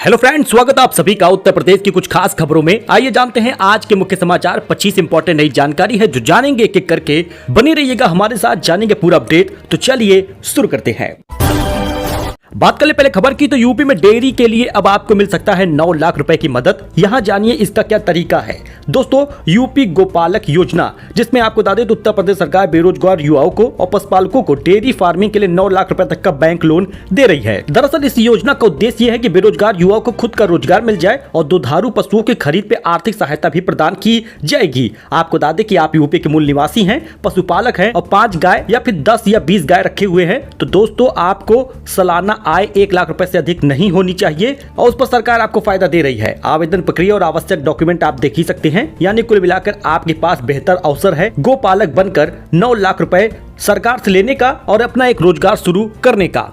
Hello friends, स्वागत है आप सभी का उत्तर प्रदेश की कुछ खास खबरों में। आइए जानते हैं आज के मुख्य समाचार। 25 इंपॉर्टेंट नई जानकारी है जो जानेंगे एक एक करके। बने रहिएगा हमारे साथ, जानेंगे पूरा अपडेट। तो चलिए शुरू करते हैं। बात कर ले पहले खबर की, तो यूपी में डेयरी के लिए अब आपको मिल सकता है 9 लाख रुपए की मदद। यहां जानिए इसका क्या तरीका है। दोस्तों, यूपी गोपालक योजना, जिसमें आपको बता दें तो उत्तर प्रदेश सरकार बेरोजगार युवाओं को और पशुपालकों को डेयरी फार्मिंग के लिए 9 लाख रुपए तक का बैंक लोन दे रही है। दरअसल इस योजना का उद्देश्य यह है कि बेरोजगार युवाओं को खुद का रोजगार मिल जाए और दुधारू पशुओं की खरीद पे आर्थिक सहायता भी प्रदान की जाएगी। आपको बता दें कि आप यूपी के मूल निवासी हैं, पशुपालक हैं और 5 गाय या फिर 10 या 20 गाय रखे हुए हैं, तो दोस्तों आपको सालाना आय 1 लाख रुपए से अधिक नहीं होनी चाहिए और उस पर सरकार आपको फायदा दे रही है। आवेदन प्रक्रिया और आवश्यक डॉक्यूमेंट आप देख ही सकते हैं। यानी कुल मिलाकर आपके पास बेहतर अवसर है गोपालक बनकर 9 लाख रुपए सरकार से लेने का और अपना एक रोजगार शुरू करने का।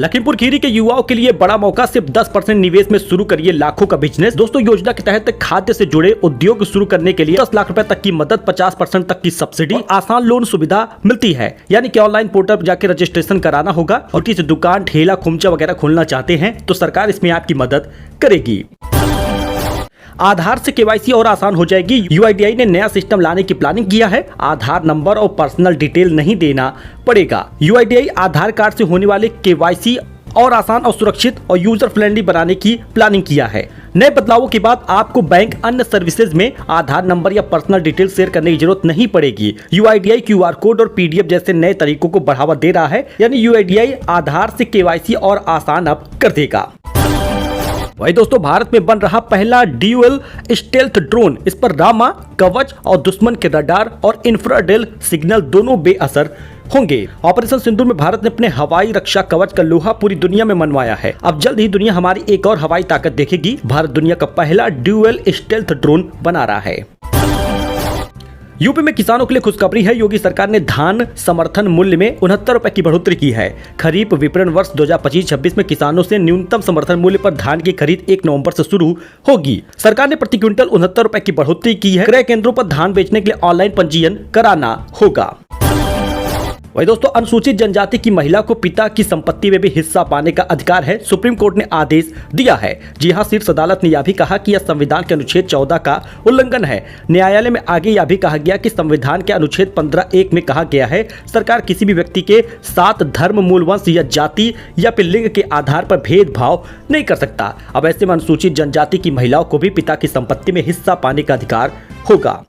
लखीमपुर खीरी के युवाओं के लिए बड़ा मौका, सिर्फ 10% निवेश में शुरू करिए लाखों का बिजनेस। दोस्तों, योजना के तहत खाद्य से जुड़े उद्योग शुरू करने के लिए 10 लाख रुपए तक की मदद, 50% तक की सब्सिडी, आसान लोन सुविधा मिलती है। यानी कि ऑनलाइन पोर्टल पर जाकर रजिस्ट्रेशन कराना होगा और किसी दुकान, ठेला, खुमचा वगैरह खोलना चाहते हैं तो सरकार इसमें आपकी मदद करेगी। आधार से केवाईसी और आसान हो जाएगी। यूआईडीआई ने नया सिस्टम लाने की प्लानिंग किया है। आधार नंबर और पर्सनल डिटेल नहीं देना पड़ेगा। यूआईडीआई आधार कार्ड से होने वाले केवाईसी और आसान और सुरक्षित और यूजर फ्रेंडली बनाने की प्लानिंग किया है। नए बदलावों के बाद आपको बैंक अन्य सर्विसेज में आधार नंबर या पर्सनल डिटेल शेयर करने की जरूरत नहीं पड़ेगी। यूआईडीआई क्यूआर कोड और पीडीएफ जैसे नए तरीकों को बढ़ावा दे रहा है। यानी यूआईडीआई आधार से केवाईसी और आसान अब कर देगा। वही दोस्तों, भारत में बन रहा पहला ड्यूअल स्टेल्थ ड्रोन, इस पर रामा, कवच और दुश्मन के रडार और इंफ्रारेड सिग्नल दोनों बेअसर होंगे। ऑपरेशन सिंदूर में भारत ने अपने हवाई रक्षा कवच का लोहा पूरी दुनिया में मनवाया है। अब जल्द ही दुनिया हमारी एक और हवाई ताकत देखेगी। भारत दुनिया का पहला ड्यूअल स्टेल्थ ड्रोन बना रहा है। यूपी में किसानों के लिए खुशखबरी है। योगी सरकार ने धान समर्थन मूल्य में 69 रुपए की बढ़ोतरी की है। खरीफ विपणन वर्ष 2025-26 में किसानों से न्यूनतम समर्थन मूल्य पर धान की खरीद 1 नवंबर से शुरू होगी। सरकार ने प्रति क्विंटल 69 रुपए की बढ़ोतरी की है। क्रय केंद्रों पर धान बेचने के लिए ऑनलाइन पंजीयन कराना होगा। वही दोस्तों, अनुसूचित जनजाति की महिला को पिता की संपत्ति में भी हिस्सा पाने का अधिकार है। सुप्रीम कोर्ट ने आदेश दिया है। जी हां, शीर्ष अदालत ने यह भी कहा कि यह संविधान के अनुच्छेद 14 का उल्लंघन है। न्यायालय में आगे यह भी कहा गया कि संविधान के अनुच्छेद 15(1) में कहा गया है, सरकार किसी भी व्यक्ति के साथ धर्म, मूल वंश या जाति या फिर लिंग के आधार पर भेदभाव नहीं कर सकता। अब ऐसे में अनुसूचित जनजाति की महिलाओं को भी पिता की संपत्ति में हिस्सा पाने का अधिकार होगा।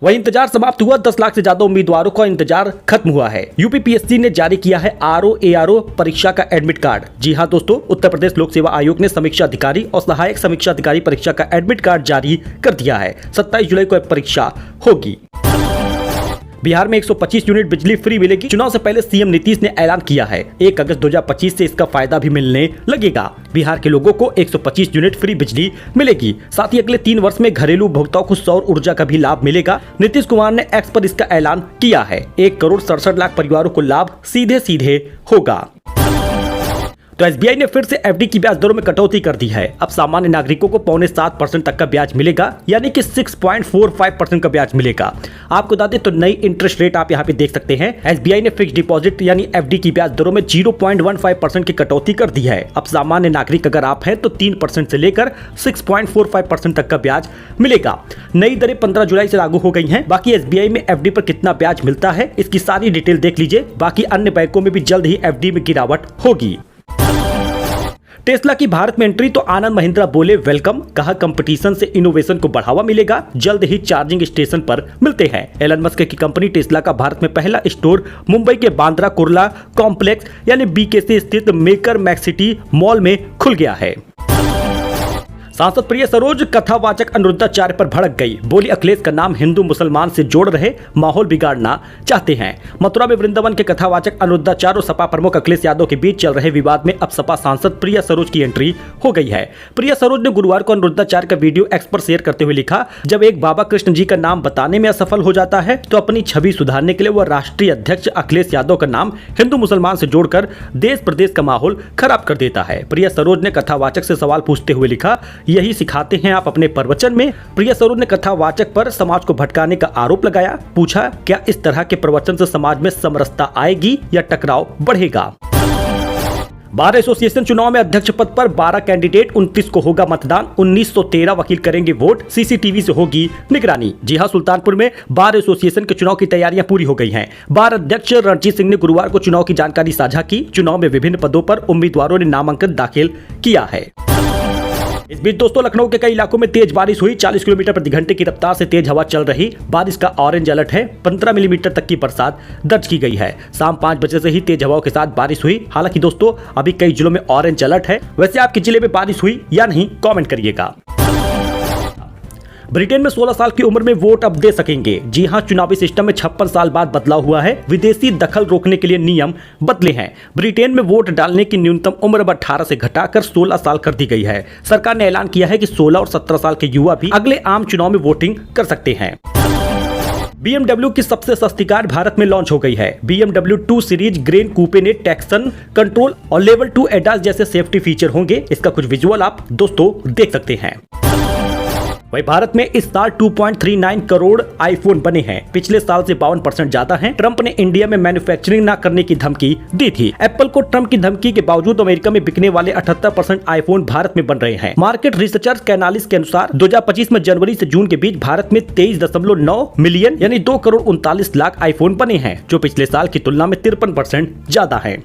वही इंतजार समाप्त हुआ। 10 लाख से ज्यादा उम्मीदवारों का इंतजार खत्म हुआ है। यूपीपीएससी ने जारी किया है आरओ परीक्षा का एडमिट कार्ड। जी हां दोस्तों, उत्तर प्रदेश लोक सेवा आयोग ने समीक्षा अधिकारी और सहायक समीक्षा अधिकारी परीक्षा का एडमिट कार्ड जारी कर दिया है। 27 जुलाई को परीक्षा होगी। बिहार में 125 यूनिट बिजली फ्री मिलेगी। चुनाव से पहले सीएम नीतीश ने ऐलान किया है 1 अगस्त 2025 से इसका फायदा भी मिलने लगेगा। बिहार के लोगों को 125 यूनिट फ्री बिजली मिलेगी। साथ ही अगले 3 वर्ष में घरेलू उपभोक्ताओं को सौर ऊर्जा का भी लाभ मिलेगा। नीतीश कुमार ने एक्स पर इसका ऐलान किया है। 1 करोड़ 67 लाख परिवारों को लाभ सीधे सीधे होगा। तो एसबीआई ने फिर से एफडी की ब्याज दरों में कटौती कर दी है। अब सामान्य नागरिकों को 6.25% तक का ब्याज मिलेगा, यानी कि 6.45% का ब्याज मिलेगा। आपको बता दें तो नई इंटरेस्ट रेट आप यहाँ पे देख सकते हैं। एसबीआई ने फिक्स डिपॉजिट यानी एफडी की ब्याज दरों में 0.15% की कटौती कर दी है। अब सामान्य नागरिक अगर आप हैं तो 3% से लेकर 6.45% तक का ब्याज मिलेगा। नई दरें 15 जुलाई से लागू हो गई हैं। बाकी एसबीआई में एफडी पर कितना ब्याज मिलता है इसकी सारी डिटेल देख लीजिए। बाकी अन्य बैंकों में भी जल्द ही एफडी में गिरावट होगी। टेस्ला की भारत में एंट्री, तो आनंद महिंद्रा बोले वेलकम। कहा कंपटीशन से इनोवेशन को बढ़ावा मिलेगा। जल्द ही चार्जिंग स्टेशन पर मिलते हैं। एलन मस्क की कंपनी टेस्ला का भारत में पहला स्टोर मुंबई के बांद्रा कुर्ला कॉम्प्लेक्स यानी बीकेसी स्थित मेकर मैक्सिटी मॉल में खुल गया है। सांसद प्रिया सरोज कथावाचक अनिरुद्धाचार्य पर भड़क गई। बोली अखिलेश का नाम हिंदू मुसलमान से जोड़ रहे, माहौल बिगाड़ना चाहते हैं। मथुरा में वृंदावन के कथावाचक अनिरुद्धाचार्य और सपा प्रमुख अखिलेश यादव के बीच चल रहे विवाद में अब सपा सांसद प्रिया सरोज की एंट्री हो गई है। प्रिया सरोज ने गुरुवार को अनिरुद्धाचार्य का वीडियो एक्स पर शेयर करते हुए लिखा, जब एक बाबा कृष्ण जी का नाम बताने में असफल हो जाता है तो अपनी छवि सुधारने के लिए वह राष्ट्रीय अध्यक्ष अखिलेश यादव का नाम हिंदू मुसलमान से जोड़कर देश प्रदेश का माहौल खराब कर देता है। प्रिया सरोज ने कथावाचक से सवाल पूछते हुए लिखा, यही सिखाते हैं आप अपने प्रवचन में। प्रिया सरोज ने कथावाचक पर समाज को भटकाने का आरोप लगाया। पूछा, क्या इस तरह के प्रवचन से समाज में समरसता आएगी या टकराव बढ़ेगा? बार एसोसिएशन चुनाव में अध्यक्ष पद पर 12 कैंडिडेट, 29 को होगा मतदान, 1913 वकील करेंगे वोट, सीसीटीवी से होगी निगरानी। जी हां, सुल्तानपुर में बार एसोसिएशन के चुनाव की तैयारियां पूरी हो गई हैं। बार अध्यक्ष रणजीत सिंह ने गुरुवार को चुनाव की जानकारी साझा की। चुनाव में विभिन्न पदों पर उम्मीदवारों ने नामांकन दाखिल किया है। इस बीच दोस्तों, लखनऊ के कई इलाकों में तेज बारिश हुई। 40 किलोमीटर प्रति घंटे की रफ्तार से तेज हवा चल रही। बारिश का ऑरेंज अलर्ट है। 15 मिलीमीटर तक की बरसात दर्ज की गई है। शाम 5 बजे से ही तेज हवाओं के साथ बारिश हुई। हालांकि दोस्तों, अभी कई जिलों में ऑरेंज अलर्ट है। वैसे आपके जिले में बारिश हुई या नहीं, कमेंट करिएगा। ब्रिटेन में 16 साल की उम्र में वोट अब दे सकेंगे। जी हां, चुनावी सिस्टम में 56 साल बाद बदलाव हुआ है। विदेशी दखल रोकने के लिए नियम बदले हैं। ब्रिटेन में वोट डालने की न्यूनतम उम्र अब 18 से घटाकर 16 साल कर दी गई है। सरकार ने ऐलान किया है कि 16 और 17 साल के युवा भी अगले आम चुनाव में वोटिंग कर सकते हैं। BMW की सबसे सस्ती कार भारत में लॉन्च हो गई है। BMW 2 सीरीज ग्रेन कूपे ने ट्रैक्शन कंट्रोल और लेवल 2 ADAS जैसे सेफ्टी फीचर होंगे। इसका कुछ विजुअल आप दोस्तों देख सकते हैं। वही भारत में इस साल 2.39 करोड़ आईफोन बने हैं। पिछले साल से 52% ज्यादा हैं। ट्रंप ने इंडिया में मैन्युफैक्चरिंग न करने की धमकी दी थी। एप्पल को ट्रंप की धमकी के बावजूद अमेरिका में बिकने वाले 78% आईफोन भारत में बन रहे हैं। मार्केट रिसर्चर कैनालिस के अनुसार 2025 में जनवरी से जून के बीच भारत में 23.9 मिलियन यानी 2 करोड़ 39 लाख आईफोन बने हैं, जो पिछले साल की तुलना में 53% ज्यादा है।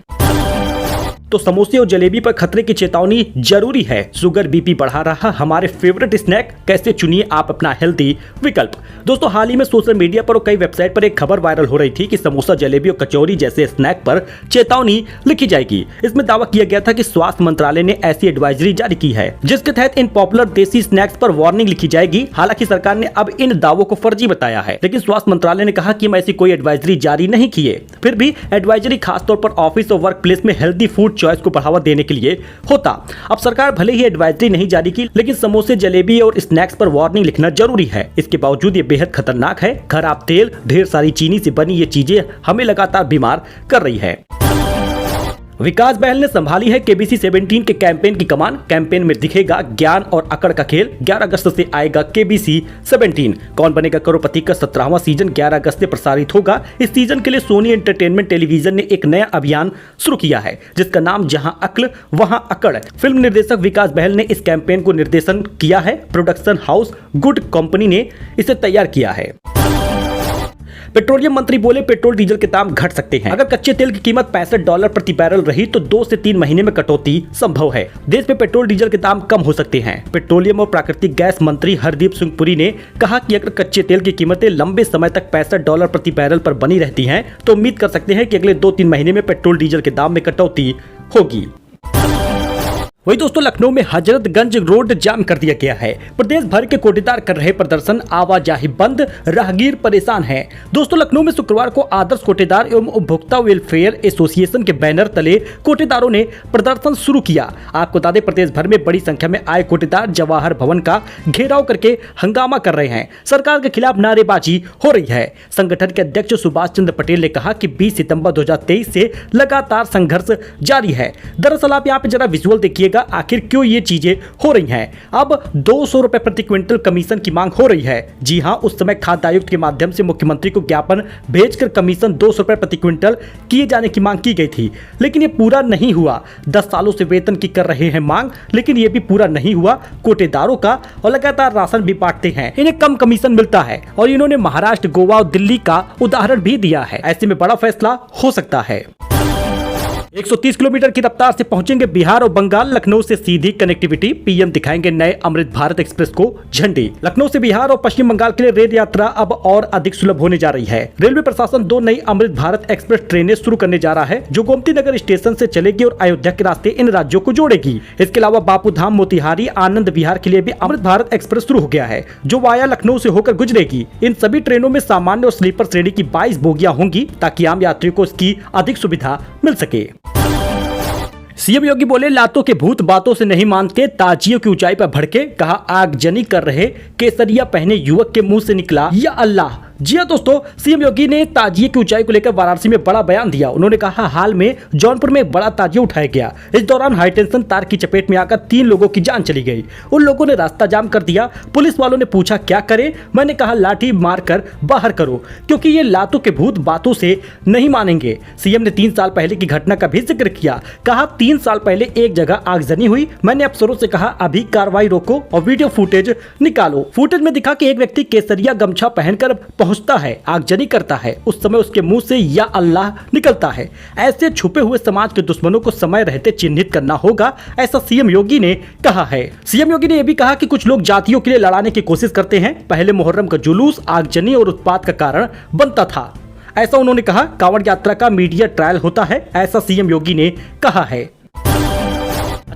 तो समोसे और जलेबी पर खतरे की चेतावनी जरूरी है। शुगर बीपी बढ़ा रहा हमारे फेवरेट स्नैक, कैसे चुनिए आप अपना हेल्दी विकल्प। दोस्तों, हाल ही में सोशल मीडिया पर और कई वेबसाइट पर एक खबर वायरल हो रही थी कि समोसा, जलेबी और कचौरी जैसे स्नैक पर चेतावनी लिखी जाएगी। इसमें दावा किया गया था कि स्वास्थ्य मंत्रालय ने ऐसी एडवाइजरी जारी की है, जिसके तहत इन पॉपुलर देसी स्नैक्स पर वार्निंग लिखी जाएगी। हालांकि सरकार ने अब इन दावों को फर्जी बताया है, लेकिन स्वास्थ्य मंत्रालय ने कहा कि हम ऐसी कोई एडवाइजरी जारी नहीं किए। फिर भी एडवाइजरी खासतौर पर ऑफिस और वर्क प्लेस में हेल्दी फूड चॉइस को बढ़ावा देने के लिए होता। अब सरकार भले ही एडवाइजरी नहीं जारी की, लेकिन समोसे, जलेबी और स्नैक्स पर वार्निंग लिखना जरूरी है। इसके बावजूद ये बेहद खतरनाक है। खराब तेल, ढेर सारी चीनी से बनी ये चीजें हमें लगातार बीमार कर रही है। विकास बहल ने संभाली है KBC 17 के कैंपेन की कमान। कैंपेन में दिखेगा ज्ञान और अकड़ का खेल। 11 अगस्त से आएगा KBC 17। कौन बनेगा करोड़पति का 17वां सीजन 11 अगस्त से प्रसारित होगा। इस सीजन के लिए सोनी एंटरटेनमेंट टेलीविजन ने एक नया अभियान शुरू किया है, जिसका नाम जहां अक्ल वहां अकड़। फिल्म निर्देशक विकास बहल ने इस कैंपेन को निर्देशन किया है। प्रोडक्शन हाउस गुड कंपनी ने इसे तैयार किया है। पेट्रोलियम मंत्री बोले, पेट्रोल डीजल के दाम घट सकते हैं। अगर कच्चे तेल की कीमत $65 प्रति बैरल रही तो 2 से 3 महीने में कटौती संभव है। देश में पेट्रोल डीजल के दाम कम हो सकते हैं। पेट्रोलियम और प्राकृतिक गैस मंत्री हरदीप सिंह पुरी ने कहा कि अगर कच्चे तेल की कीमतें लंबे समय तक $65 प्रति बैरल पर बनी रहती हैं, तो उम्मीद कर सकते हैं कि अगले 2-3 महीने में पेट्रोल डीजल के दाम में कटौती होगी। वही दोस्तों, लखनऊ में हजरतगंज रोड जाम कर दिया गया है। प्रदेश भर के कोटेदार कर रहे प्रदर्शन, आवाजाही बंद, राहगीर परेशान हैं। दोस्तों, लखनऊ में शुक्रवार को आदर्श कोटेदार एवं उपभोक्ता वेलफेयर एसोसिएशन के बैनर तले कोटेदारों ने प्रदर्शन शुरू किया। आपको बता दें, प्रदेश भर में बड़ी संख्या में आए कोटेदार जवाहर भवन का घेराव करके हंगामा कर रहे हैं। सरकार के खिलाफ नारेबाजी हो रही है। संगठन के अध्यक्ष सुभाष चंद्र पटेल ने कहा कि 20 सितंबर 2023 से लगातार संघर्ष जारी है। दरअसल आप यहाँ पे जरा विजुअल देखिए, आखिर क्यों ये चीजें हो रही हैं। अब 200 रुपए प्रति क्विंटल कमीशन की मांग हो रही है। जी हां, उस समय खाद्य आयुक्त के माध्यम से मुख्यमंत्री को ज्ञापन भेजकर कमीशन 200 रुपए प्रति क्विंटल किए जाने की मांग की गई थी, लेकिन ये पूरा नहीं हुआ। 10 सालों से वेतन की कर रहे हैं मांग, लेकिन ये भी पूरा नहीं हुआ। कोटेदारों का और लगातार राशन भी बांटते हैं, इन्हें कम कमीशन मिलता है। और इन्होंने महाराष्ट्र, गोवा और दिल्ली का उदाहरण भी दिया है। ऐसे में बड़ा फैसला हो सकता है। 130 किलोमीटर की रफ्तार से पहुंचेंगे बिहार और बंगाल। लखनऊ से सीधी कनेक्टिविटी। पीएम दिखाएंगे नए अमृत भारत एक्सप्रेस को झंडी। लखनऊ से बिहार और पश्चिम बंगाल के लिए रेल यात्रा अब और अधिक सुलभ होने जा रही है। रेलवे प्रशासन 2 नई अमृत भारत एक्सप्रेस ट्रेनें शुरू करने जा रहा है, जो गोमती नगर स्टेशन से चलेगी और अयोध्या के रास्ते इन राज्यों को जोड़ेगी। इसके अलावा बापू धाम, मोतिहारी, आनंद विहार के लिए भी अमृत भारत एक्सप्रेस शुरू हो गया है, जो वाया लखनऊ से होकर गुजरेगी। इन सभी ट्रेनों में सामान्य और स्लीपर श्रेणी की 22 बोगियां होंगी, ताकि आम यात्रियों को इसकी अधिक सुविधा मिल सके। सीएम योगी बोले, लातों के भूत बातों से नहीं मानते, ताजियों की ऊंचाई पर भड़के। कहा, आगजनी कर रहे केसरिया पहने युवक के मुंह से निकला, या अल्लाह। जी हां दोस्तों, सीएम योगी ने ताजिए की ऊंचाई को लेकर वाराणसी में बड़ा बयान दिया। उन्होंने कहा हाल में जौनपुर में एक बड़ा ताजिया उठाया गया। इस दौरान हाईटेंशन तार की चपेट में आकर 3 लोगों की जान चली गई। उन लोगों ने रास्ता जाम कर दिया। पुलिस वालों ने पूछा क्या करें, मैंने कहा लाठी मारकर बाहर करो, क्योंकि ये लातों के भूत बातों से नहीं मानेंगे। सीएम ने 3 साल पहले की घटना का भी जिक्र किया। कहा 3 साल पहले एक जगह आगजनी हुई। मैंने अफसरों से कहा अभी कार्रवाई रोको और वीडियो फुटेज निकालो। फुटेज में दिखा कि एक व्यक्ति केसरिया गमछा पहनकर पहुंचता है, आगजनी करता है। उस समय उसके मुंह से या अल्लाह निकलता है। ऐसे छुपे हुए समाज के दुश्मनों को समय रहते चिन्हित करना होगा, ऐसा सीएम योगी ने कहा है। सीएम योगी ने यह भी कहा कि कुछ लोग जातियों के लिए लड़ाने की कोशिश करते हैं। पहले मुहर्रम का जुलूस आगजनी और उत्पात का कारण बनता था, ऐसा उन्होंने कहा। कांवड़ यात्रा का मीडिया ट्रायल होता है, ऐसा सीएम योगी ने कहा है।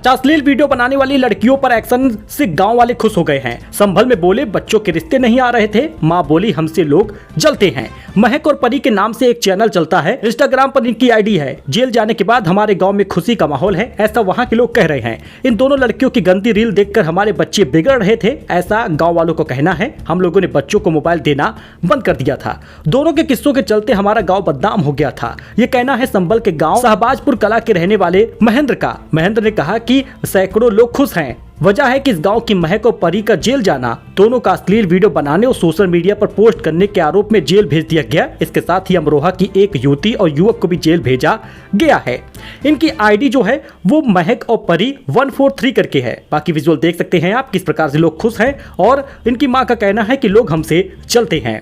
अश्लील वीडियो बनाने वाली लड़कियों पर एक्शन से गांव वाले खुश हो गए हैं। संभल में बोले बच्चों के रिश्ते नहीं आ रहे थे, मां बोली हमसे लोग जलते हैं। महक और परी के नाम से एक चैनल चलता है, इंस्टाग्राम पर इनकी आईडी है। जेल जाने के बाद हमारे गांव में खुशी का माहौल है, ऐसा वहां के लोग कह रहे हैं। इन दोनों लड़कियों की गंदी रील देखकर हमारे बच्चे बिगड़ रहे थे, ऐसा गाँव वालों को कहना है। हम लोगों ने बच्चों को मोबाइल देना बंद कर दिया था। दोनों के किस्सों के चलते हमारा गाँव बदनाम हो गया था, ये कहना है संभल के गाँव शहबाजपुर कला के रहने वाले महेंद्र का। महेंद्र ने कहा कि सैकड़ों लोग खुश हैं। वजह है कि इस गांव की महक और परी का जेल जाना। दोनों का अश्लील वीडियो बनाने और सोशल मीडिया पर पोस्ट करने के आरोप में जेल भेज दिया गया। इसके साथ ही अमरोहा की एक युवती और युवक को भी जेल भेजा गया है। इनकी आईडी जो है वो महक और परी 143 करके है। बाकी विजुअल देख सकते हैं आप किस प्रकार से लोग खुश हैं और इनकी मां का कहना है कि लोग हमसे चलते हैं।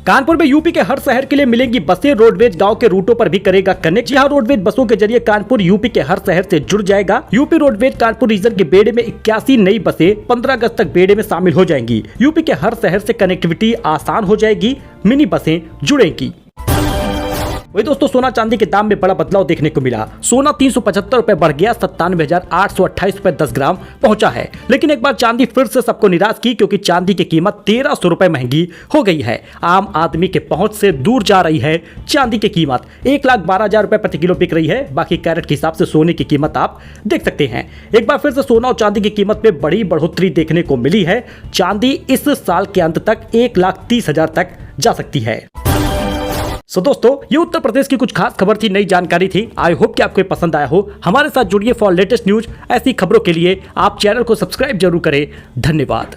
कानपुर में यूपी के हर शहर के लिए मिलेंगी बसें। रोडवेज गांव के रूटों पर भी करेगा कनेक्ट। जी हां, रोडवेज बसों के जरिए कानपुर यूपी के हर शहर से जुड़ जाएगा। यूपी रोडवेज कानपुर रीजन के बेड़े में 81 नई बसें 15 अगस्त तक बेड़े में शामिल हो जाएंगी। यूपी के हर शहर से कनेक्टिविटी आसान हो जाएगी, मिनी बसें जुड़ेंगी। वही दोस्तों, सोना चांदी के दाम में बड़ा बदलाव देखने को मिला। सोना 375 रुपए बढ़ गया, 97,828 रुपए 10 ग्राम पहुंचा है। लेकिन एक बार चांदी फिर से सबको निराश की, क्योंकि चांदी की कीमत 1300 रुपए महंगी हो गई है। आम आदमी के पहुंच से दूर जा रही है चांदी की कीमत। 1,12,000 रुपए प्रति किलो बिक रही है। बाकी कैरेट के हिसाब से सोने की कीमत आप देख सकते हैं। एक बार फिर से सोना और चांदी की कीमत में बड़ी बढ़ोतरी देखने को मिली है। चांदी इस साल के अंत तक 1,30,000 तक जा सकती है। सो दोस्तों, ये उत्तर प्रदेश की कुछ खास खबर थी, नई जानकारी थी। आई होप कि आपको पसंद आया हो। हमारे साथ जुड़िए फॉर लेटेस्ट न्यूज। ऐसी खबरों के लिए आप चैनल को सब्सक्राइब जरूर करें। धन्यवाद।